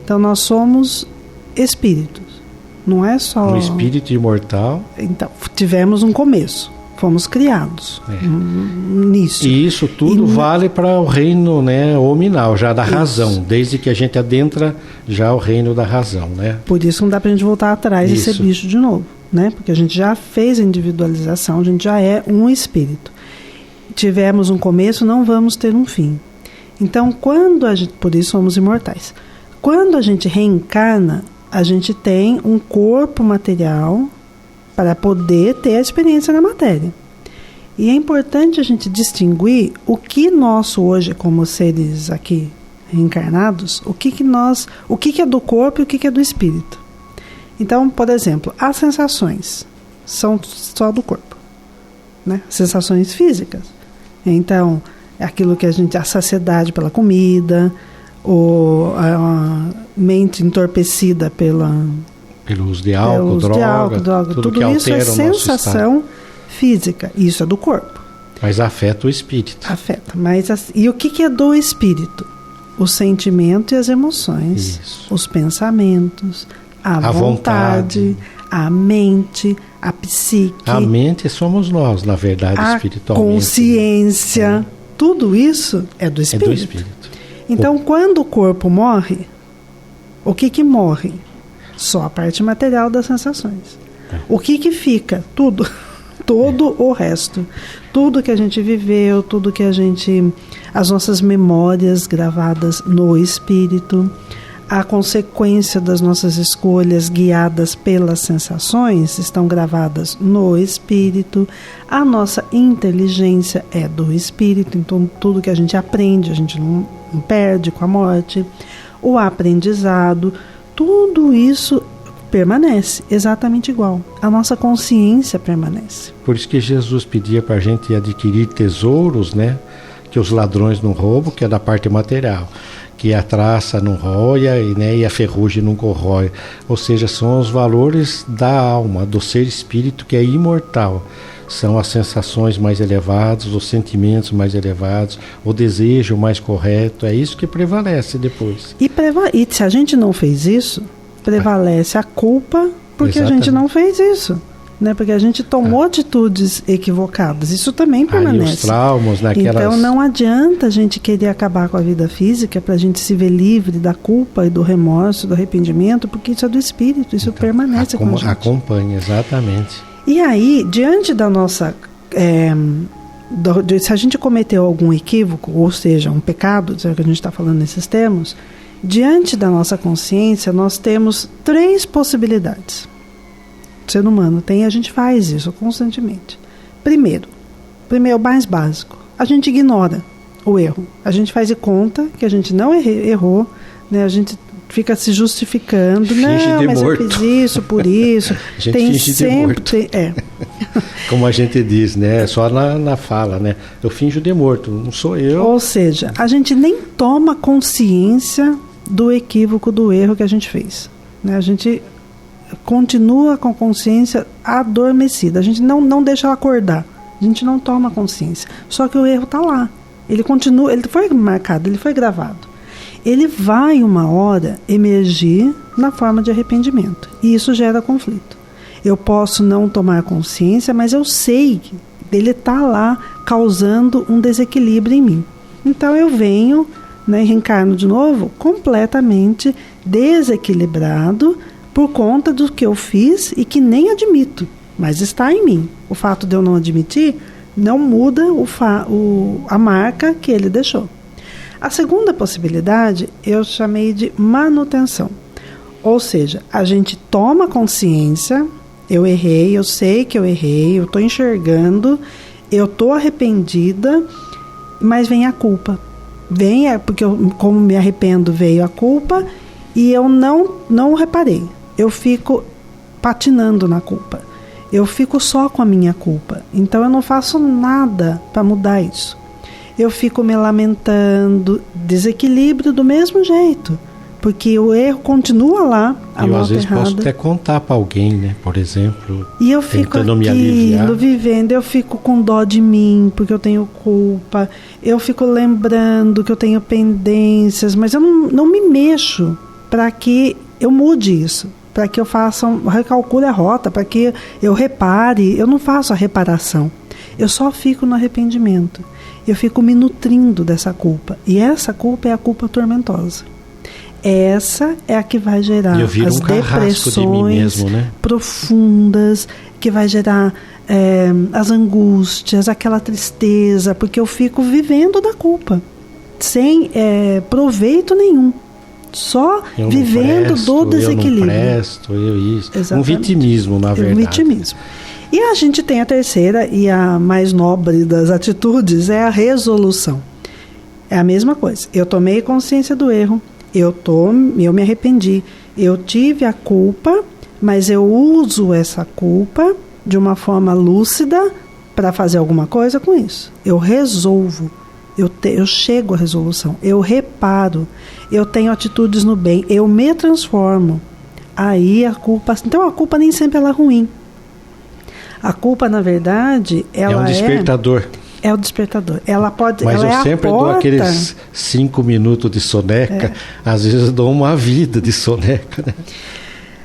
Então nós somos espíritos, não é só... Um espírito imortal. Então, tivemos um começo. Fomos criados nisso. E isso tudo vale para o reino, né, hominal, já da razão, desde que a gente adentra já o reino da razão, né? Por isso não dá para a gente voltar atrás e ser bicho de novo, né? Porque a gente já fez a individualização, a gente já é um espírito. Tivemos um começo, não vamos ter um fim. Então, por isso somos imortais. Quando a gente reencarna, a gente tem um corpo material para poder ter a experiência na matéria. E é importante a gente distinguir o que nós hoje, como seres aqui reencarnados, o que é do corpo e o que é do espírito. Então, por exemplo, as sensações são só do corpo, né? Sensações físicas. Então, aquilo que a saciedade pela comida, ou a mente entorpecida pelo uso de álcool, droga, tudo que isso é sensação física, isso é do corpo. Mas afeta o espírito. Afeta, e o que é do espírito? O sentimento e as emoções, os pensamentos, a vontade, a mente, a psique. A mente somos nós, na verdade, espiritualmente. A consciência, tudo isso é do espírito. É do espírito. Então, quando o corpo morre, o que morre? Só a parte material das sensações. O que fica? Tudo. Todo o resto. Tudo que a gente viveu, tudo que as nossas memórias gravadas no espírito, a consequência das nossas escolhas guiadas pelas sensações estão gravadas no espírito. A nossa inteligência é do espírito, então tudo que a gente aprende, a gente não perde com a morte. O aprendizado, tudo isso permanece exatamente igual. A nossa consciência permanece. Por isso que Jesus pedia para a gente adquirir tesouros, né? Que os ladrões não roubam, que é da parte material. Que a traça não róia e a ferrugem não corrói. Ou seja, são os valores da alma, do ser espírito que é imortal. São as sensações mais elevadas, os sentimentos mais elevados, o desejo mais correto. É isso que prevalece depois. E se a gente não fez isso, prevalece a culpa porque a gente não fez isso. Né? Porque a gente tomou atitudes equivocadas. Isso também permanece. Aí os traumas, Então não adianta a gente querer acabar com a vida física para a gente se ver livre da culpa e do remorso, do arrependimento, porque isso é do espírito, isso permanece com a gente. Acompanha, exatamente. E aí, diante da nossa... se a gente cometeu algum equívoco, ou seja, um pecado, que a gente está falando nesses termos, diante da nossa consciência, nós temos 3 possibilidades. O ser humano tem, a gente faz isso constantemente. Primeiro, o mais básico, a gente ignora o erro. A gente faz de conta que a gente não errou, né? A gente fica se justificando. Finge não, mas morto. Eu fiz isso, por isso. A gente finge sempre, de morto. Como a gente diz, né? Só na fala, né? Eu finjo de morto, não sou eu. Ou seja, a gente nem toma consciência do equívoco, do erro que a gente fez. Né? A gente continua com a consciência adormecida. A gente não deixa ela acordar. A gente não toma consciência. Só que o erro está lá. Ele continua, ele foi marcado, ele foi gravado. Ele vai uma hora emergir na forma de arrependimento. E isso gera conflito. Eu posso não tomar consciência, mas eu sei que ele está lá causando um desequilíbrio em mim. Então eu venho, né, reencarno de novo completamente desequilibrado por conta do que eu fiz e que nem admito, mas está em mim. O fato de eu não admitir não muda a marca que ele deixou. A segunda possibilidade eu chamei de manutenção. Ou seja, a gente toma consciência, eu errei, eu sei que eu errei, eu estou enxergando, eu estou arrependida, mas vem a culpa. Porque como me arrependo, veio a culpa e eu não reparei. Eu fico patinando na culpa. Eu fico só com a minha culpa. Então eu não faço nada para mudar isso. Eu fico me lamentando, desequilíbrio do mesmo jeito. porque o erro continua lá, a eu nota às vezes errada. posso até contar para alguém, né? Por exemplo, E eu fico tentando me aliviar. aquilo, vivendo, eu fico com dó de mim, porque eu tenho culpa, eu fico lembrando que eu tenho pendências, mas eu não me mexo para que eu mude isso, para que eu faça, recalcule a rota, para que eu repare. Eu não faço a reparação, eu só fico no arrependimento, eu fico me nutrindo dessa culpa, e essa culpa é a culpa tormentosa. Essa é a que vai gerar as depressões de mim mesmo, né? profundas, que vai gerar as angústias, aquela tristeza, porque eu fico vivendo da culpa, sem proveito nenhum, só vivendo do desequilíbrio. Eu não presto, eu isso. Exatamente. Um vitimismo, na verdade. Um vitimismo. E a gente tem a terceira e a mais nobre das atitudes, é a resolução. É a mesma coisa. Eu tomei consciência do erro, eu me arrependi, eu tive a culpa, mas eu uso essa culpa de uma forma lúcida para fazer alguma coisa com isso. Eu resolvo, eu chego à resolução, eu reparo, eu tenho atitudes no bem, eu me transformo. Aí a culpa... Então a culpa nem sempre ela é ruim. A culpa, na verdade, ela é um despertador. É o despertador. Ela pode. Mas ela eu sempre dou aqueles 5 minutos de soneca, às vezes eu dou uma vida de soneca. Né?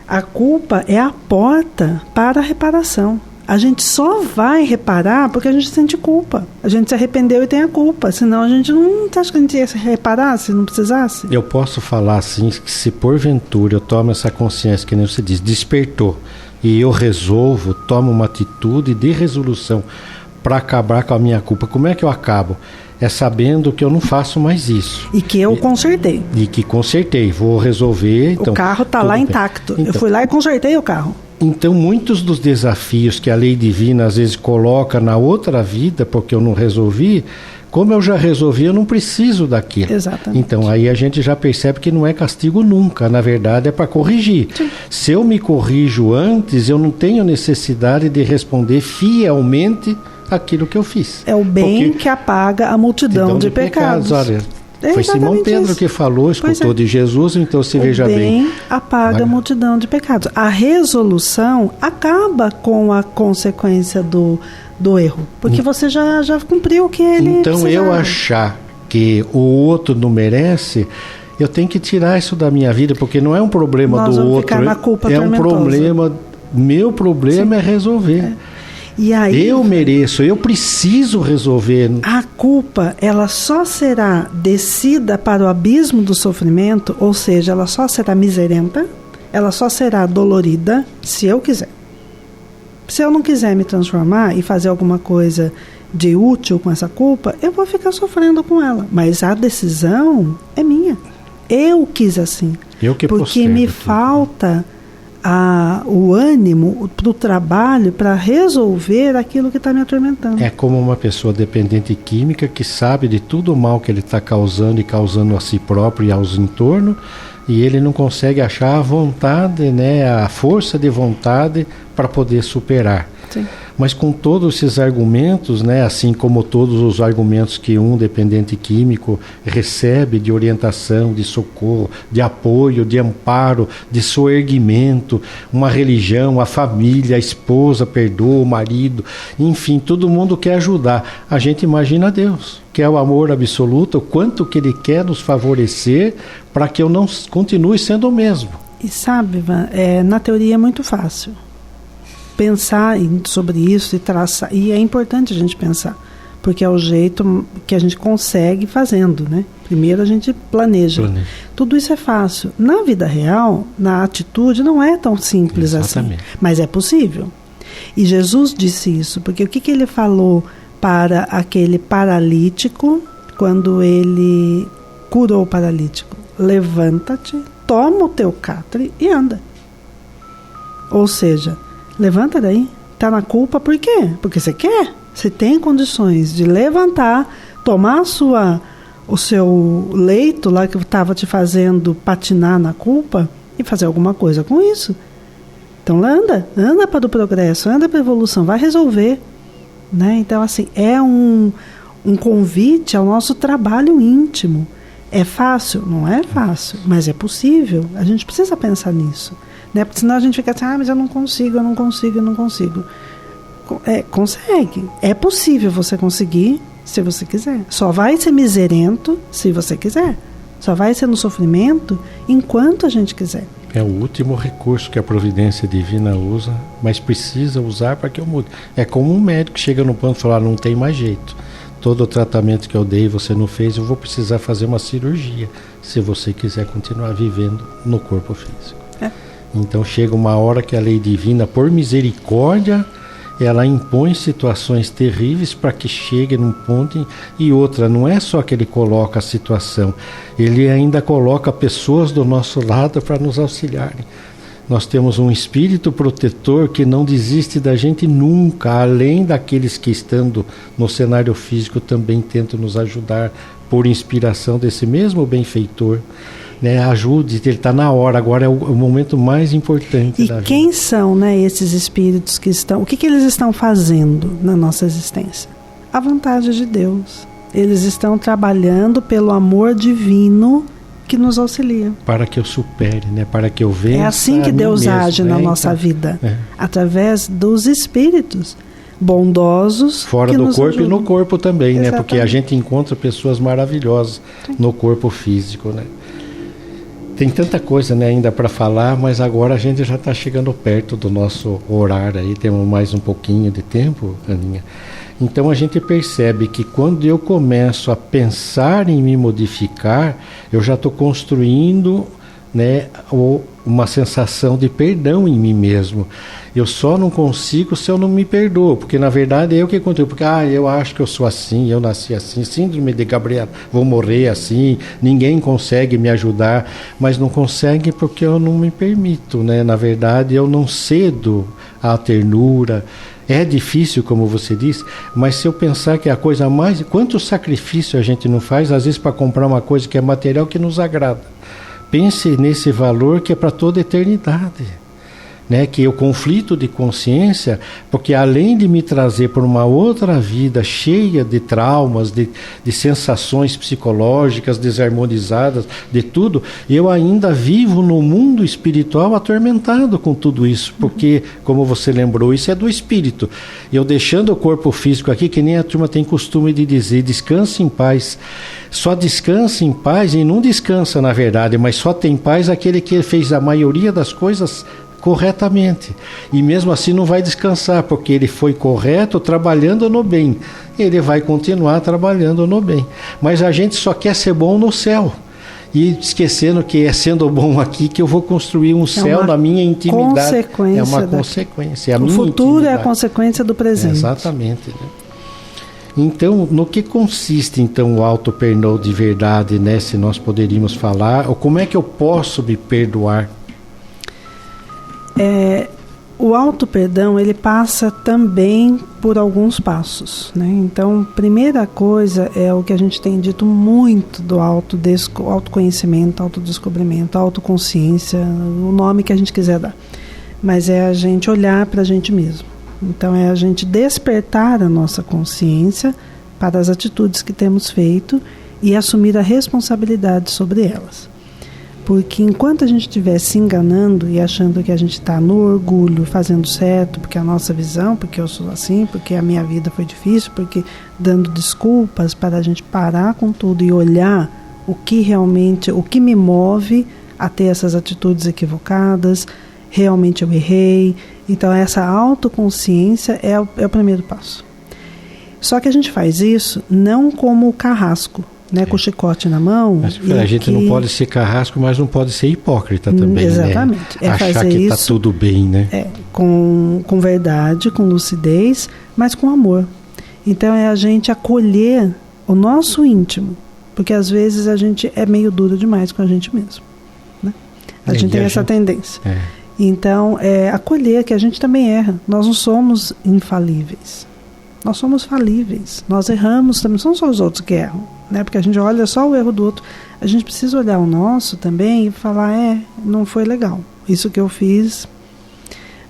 A culpa é a porta para a reparação. A gente só vai reparar porque a gente sente culpa. A gente se arrependeu e tem a culpa. Senão a gente não... Você acha que a gente ia se reparar se não precisasse? Eu posso falar assim, que se porventura eu tomo essa consciência, que nem você diz, despertou, e eu resolvo, tomo uma atitude de resolução para acabar com a minha culpa. Como é que eu acabo? É sabendo que eu não faço mais isso. E que eu consertei. E que consertei, vou resolver. Então, o carro está lá bem. Intacto. Então, eu fui lá e consertei o carro. Então, muitos dos desafios que a lei divina às vezes coloca na outra vida, porque eu não resolvi, como eu já resolvi, eu não preciso daquilo. Exatamente. Então, aí a gente já percebe que não é castigo nunca, na verdade é para corrigir. Sim. Se eu me corrijo antes, eu não tenho necessidade de responder fielmente aquilo que eu fiz. É o bem que apaga a multidão de pecados. Olha, foi Simão Pedro que falou, escutou de Jesus, então se veja bem. O bem apaga a multidão de pecados. A resolução acaba com a consequência do erro, porque você já cumpriu o que ele Então precisava. Eu achar que o outro não merece, eu tenho que tirar isso da minha vida, porque não é um problema Nós do vamos outro, ficar na culpa é um problema, meu problema é resolver. E aí, eu mereço, eu preciso resolver. A culpa, ela só será descida para o abismo do sofrimento, ou seja, ela só será miserenta, ela só será dolorida se eu quiser. Se eu não quiser me transformar e fazer alguma coisa de útil com essa culpa, eu vou ficar sofrendo com ela. Mas a decisão é minha. Eu quis assim. Porque me falta o ânimo para o trabalho, para resolver aquilo que está me atormentando. É como uma pessoa dependente química que sabe de tudo o mal que ele está causando e causando a si próprio e aos entornos, e ele não consegue achar a vontade, né, a força de vontade para poder superar. Sim. Mas com todos esses argumentos, né, assim como todos os argumentos que um dependente químico recebe de orientação, de socorro, de apoio, de amparo, de soerguimento, uma religião, a família, a esposa perdoa, o marido, enfim, todo mundo quer ajudar. A gente imagina Deus, que é o amor absoluto, o quanto que Ele quer nos favorecer para que eu não continue sendo o mesmo. E sabe, Ivan, na teoria é muito fácil pensar sobre isso e traçar, e é importante a gente pensar, porque é o jeito que a gente consegue fazendo, né? Primeiro a gente planeja. Tudo isso é fácil. Na vida real, na atitude, não é tão simples assim, mas é possível. E Jesus disse isso, porque o que ele falou para aquele paralítico quando ele curou o paralítico? Levanta-te, toma o teu catre e anda. Ou seja, levanta daí. Está na culpa por quê? Porque você quer. Você tem condições de levantar, tomar o seu leito lá que estava te fazendo patinar na culpa e fazer alguma coisa com isso. Então anda para o progresso, anda para a evolução, vai resolver. Né? Então assim, é um convite ao nosso trabalho íntimo É fácil? Não é fácil, mas é possível. A gente precisa pensar nisso, né? Porque senão a gente fica assim, mas eu não consigo. Consegue. É possível você conseguir se você quiser. Só vai ser miserento se você quiser. Só vai ser no sofrimento enquanto a gente quiser. É o último recurso que a providência divina usa, mas precisa usar para que eu mude. É como um médico que chega no ponto e fala, não tem mais jeito. Todo o tratamento que eu dei você não fez, eu vou precisar fazer uma cirurgia, se você quiser continuar vivendo no corpo físico. Então chega uma hora que a lei divina, por misericórdia, ela impõe situações terríveis para que chegue num ponto. E outra, não é só que ele coloca a situação, ele ainda coloca pessoas do nosso lado para nos auxiliarem. Nós temos um espírito protetor que não desiste da gente nunca, além daqueles que, estando no cenário físico, também tentam nos ajudar por inspiração desse mesmo benfeitor. Né, ajude, ele está na hora, agora é o momento mais importante da vida. E quem são, né, esses espíritos que estão, o que eles estão fazendo na nossa existência? A vontade de Deus. Eles estão trabalhando pelo amor divino que nos auxilia. Para que eu supere, né, para que eu vença. É assim que Deus age na nossa vida, através dos espíritos bondosos. Fora do corpo e no corpo também, né, porque a gente encontra pessoas maravilhosas no corpo físico, né. Tem tanta coisa, né, ainda para falar, mas agora a gente já está chegando perto do nosso horário aí, temos mais um pouquinho de tempo, Aninha. Então a gente percebe que quando eu começo a pensar em me modificar, eu já estou construindo, né, uma sensação de perdão em mim mesmo. Eu só não consigo se eu não me perdoo, porque na verdade é eu que contribuo, porque eu acho que eu sou assim, eu nasci assim, síndrome de Gabriel, vou morrer assim, ninguém consegue me ajudar, mas não consegue porque eu não me permito, né? Na verdade eu não cedo à ternura. É difícil, como você disse, mas se eu pensar que a coisa mais... Quanto sacrifício a gente não faz, às vezes, para comprar uma coisa que é material que nos agrada. Pense nesse valor que é para toda a eternidade. Né, que o conflito de consciência, porque além de me trazer para uma outra vida cheia de traumas, de sensações psicológicas desarmonizadas, de tudo, eu ainda vivo no mundo espiritual atormentado com tudo isso, porque, como você lembrou, isso é do espírito. Eu deixando o corpo físico aqui, que nem a turma tem costume de dizer, descanse em paz. Só descansa em paz, e não descansa na verdade, mas só tem paz aquele que fez a maioria das coisas corretamente, e mesmo assim não vai descansar, porque ele foi correto trabalhando no bem, ele vai continuar trabalhando no bem, mas a gente só quer ser bom no céu, e esquecendo que é sendo bom aqui que eu vou construir um céu na minha intimidade. É uma consequência. O futuro é a consequência do presente. Exatamente, né? Então, no que consiste então o auto-perdão de verdade, né? Se nós poderíamos falar, ou como é que eu posso me perdoar? O auto-perdão, ele passa também por alguns passos, né? Então, primeira coisa é o que a gente tem dito muito do autoconhecimento, autodescobrimento, autoconsciência, o nome que a gente quiser dar. Mas é a gente olhar para a gente mesmo. Então, é a gente despertar a nossa consciência para as atitudes que temos feito e assumir a responsabilidade sobre elas. Porque enquanto a gente estiver se enganando e achando que a gente está no orgulho, fazendo certo, porque a nossa visão, porque eu sou assim, porque a minha vida foi difícil, porque dando desculpas para a gente parar com tudo e olhar o que realmente, o que me move a ter essas atitudes equivocadas, realmente eu errei. Então essa autoconsciência é o primeiro passo. Só que a gente faz isso não como carrasco, né, com o chicote na mão. A gente não pode ser carrasco, mas não pode ser hipócrita também. Exatamente. Né? Achar que está tudo bem, né? Com verdade, com lucidez, mas com amor. Então é a gente acolher o nosso íntimo, porque às vezes a gente é meio duro demais com a gente mesmo, né? A gente tem essa tendência. Então é acolher que a gente também erra. Nós não somos infalíveis. Nós somos falíveis. Nós erramos também. Não são só os outros que erram, né? Porque a gente olha só o erro do outro. A gente precisa olhar o nosso também e falar, não foi legal. Isso que eu fiz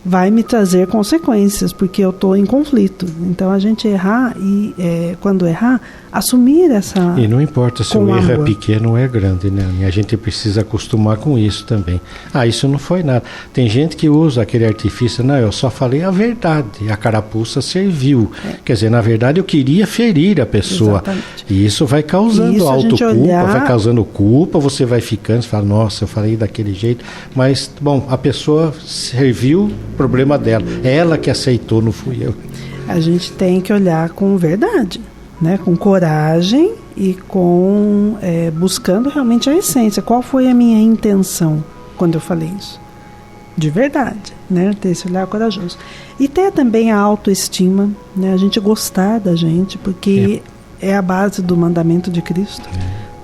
vai me trazer consequências, porque eu estou em conflito. Então a gente errar e quando errar, assumir essa... E não importa se o erro é pequeno ou é grande, né? A gente precisa acostumar com isso também. Isso não foi nada. Tem gente que usa aquele artifício, não, eu só falei a verdade, a carapuça serviu. Quer dizer, na verdade eu queria ferir a pessoa. Exatamente. E isso vai causando autoculpa, vai causando culpa, você vai ficando, você fala, nossa, eu falei daquele jeito. Mas, bom, a pessoa serviu, problema dela. É ela que aceitou, não fui eu. A gente tem que olhar com verdade, né? Com coragem e com buscando realmente a essência. Qual foi a minha intenção quando eu falei isso? De verdade, né? Ter esse olhar corajoso. E ter também a autoestima, né? A gente gostar da gente, porque é a base do mandamento de Cristo.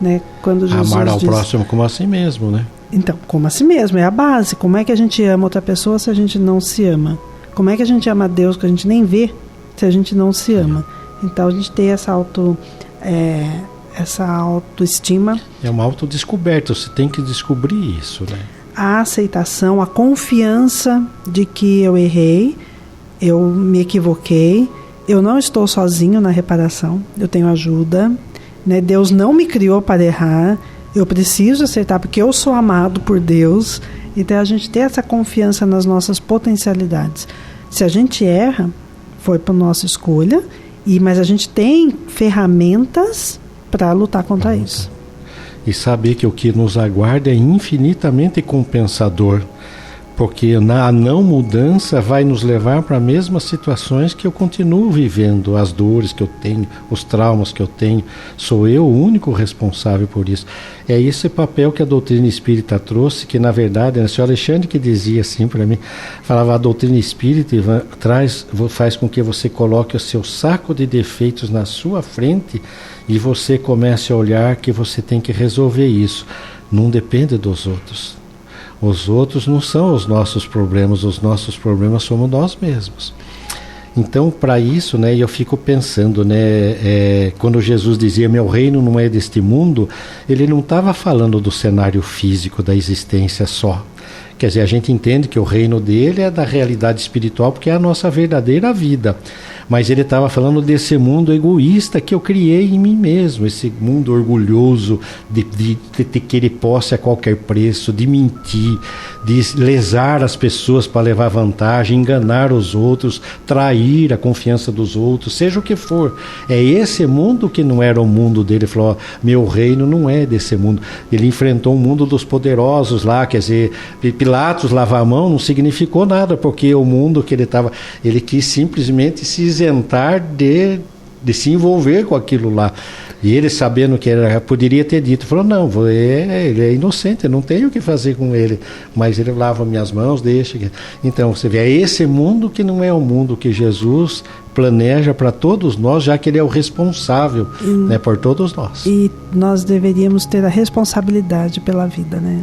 Né? Quando Jesus amar ao próximo como a si mesmo, né? Então, como a si mesmo, é a base. Como é que a gente ama outra pessoa se a gente não se ama? Como é que a gente ama a Deus que a gente nem vê se a gente não se ama? Então, a gente tem essa autoestima. É uma autodescoberta, você tem que descobrir isso, né? A aceitação, a confiança de que eu errei, eu me equivoquei, eu não estou sozinho na reparação, eu tenho ajuda, né? Deus não me criou para errar, eu preciso aceitar porque eu sou amado por Deus. Então, a gente ter essa confiança nas nossas potencialidades. Se a gente erra, foi por nossa escolha, mas a gente tem ferramentas para lutar contra isso. E saber que o que nos aguarda é infinitamente compensador, porque a não mudança vai nos levar para as mesmas situações que eu continuo vivendo, as dores que eu tenho, os traumas que eu tenho. Sou eu o único responsável por isso. É esse papel que a doutrina espírita trouxe, que na verdade, o senhor Alexandre que dizia assim para mim, falava, a doutrina espírita faz com que você coloque o seu saco de defeitos na sua frente e você comece a olhar que você tem que resolver isso. Não depende dos outros. Os outros não são os nossos problemas somos nós mesmos. Então, para isso, né, eu fico pensando, né, quando Jesus dizia, meu reino não é deste mundo, ele não estava falando do cenário físico da existência só. Quer dizer, a gente entende que o reino dele é da realidade espiritual, porque é a nossa verdadeira vida. Mas ele estava falando desse mundo egoísta que eu criei em mim mesmo, esse mundo orgulhoso de querer posse a qualquer preço, de mentir, de lesar as pessoas para levar vantagem, enganar os outros, trair a confiança dos outros, seja o que for. É esse mundo que não era o mundo dele. Ele falou, meu reino não é desse mundo. Ele enfrentou o mundo dos poderosos lá, quer dizer, Pilatos lavar a mão não significou nada, porque o mundo que ele estava, ele quis simplesmente se isentar de se envolver com aquilo lá. E ele, sabendo que poderia ter dito, falou, não, ele é inocente, eu não tenho o que fazer com ele, mas ele lava minhas mãos, deixa. Então, você vê, é esse mundo que não é o mundo que Jesus planeja para todos nós, já que ele é o responsável, né, por todos nós. E nós deveríamos ter a responsabilidade pela vida, né?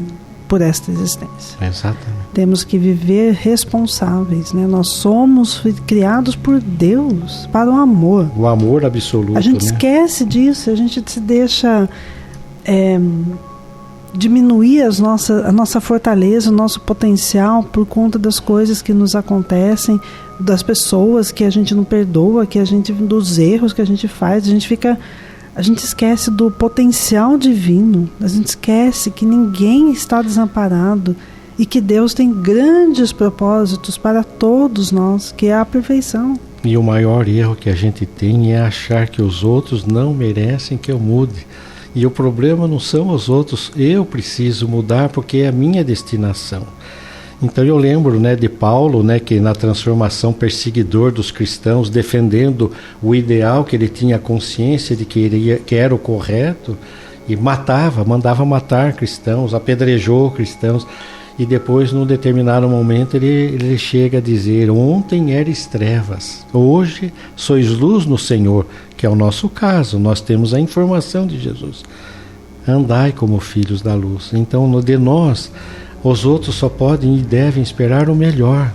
Por esta existência. Exatamente. Temos que viver responsáveis, né? Nós somos criados por Deus para o amor. O amor absoluto. A gente esquece disso, a gente se deixa diminuir a nossa fortaleza, o nosso potencial por conta das coisas que nos acontecem, das pessoas que a gente não perdoa, dos erros que a gente faz. A gente esquece do potencial divino, a gente esquece que ninguém está desamparado e que Deus tem grandes propósitos para todos nós, que é a perfeição. E o maior erro que a gente tem é achar que os outros não merecem que eu mude. E o problema não são os outros, eu preciso mudar porque é a minha destinação. Então eu lembro, né, de Paulo, né, que na transformação perseguidor dos cristãos, defendendo o ideal que ele tinha consciência de que era o correto, e mandava matar cristãos, apedrejou cristãos, e depois, num determinado momento, ele chega a dizer, ontem eres trevas, hoje sois luz no Senhor, que é o nosso caso, nós temos a informação de Jesus. Andai como filhos da luz. Então, de nós, os outros só podem e devem esperar o melhor.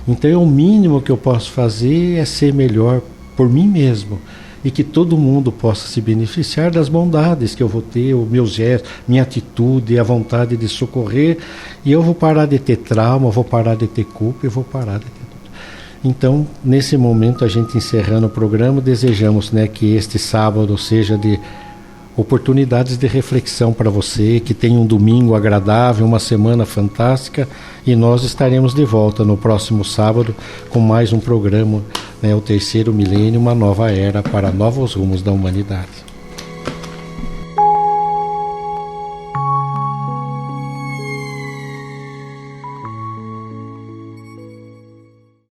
Então, o mínimo que eu posso fazer é ser melhor por mim mesmo. E que todo mundo possa se beneficiar das bondades que eu vou ter, o meu gesto, minha atitude, a vontade de socorrer. E eu vou parar de ter trauma, vou parar de ter culpa, eu vou parar de ter tudo. Então, nesse momento, a gente encerrando o programa, desejamos, né, que este sábado seja de oportunidades de reflexão para você, que tenha um domingo agradável, uma semana fantástica, e nós estaremos de volta no próximo sábado com mais um programa, né, o Terceiro Milênio, uma nova era para novos rumos da humanidade.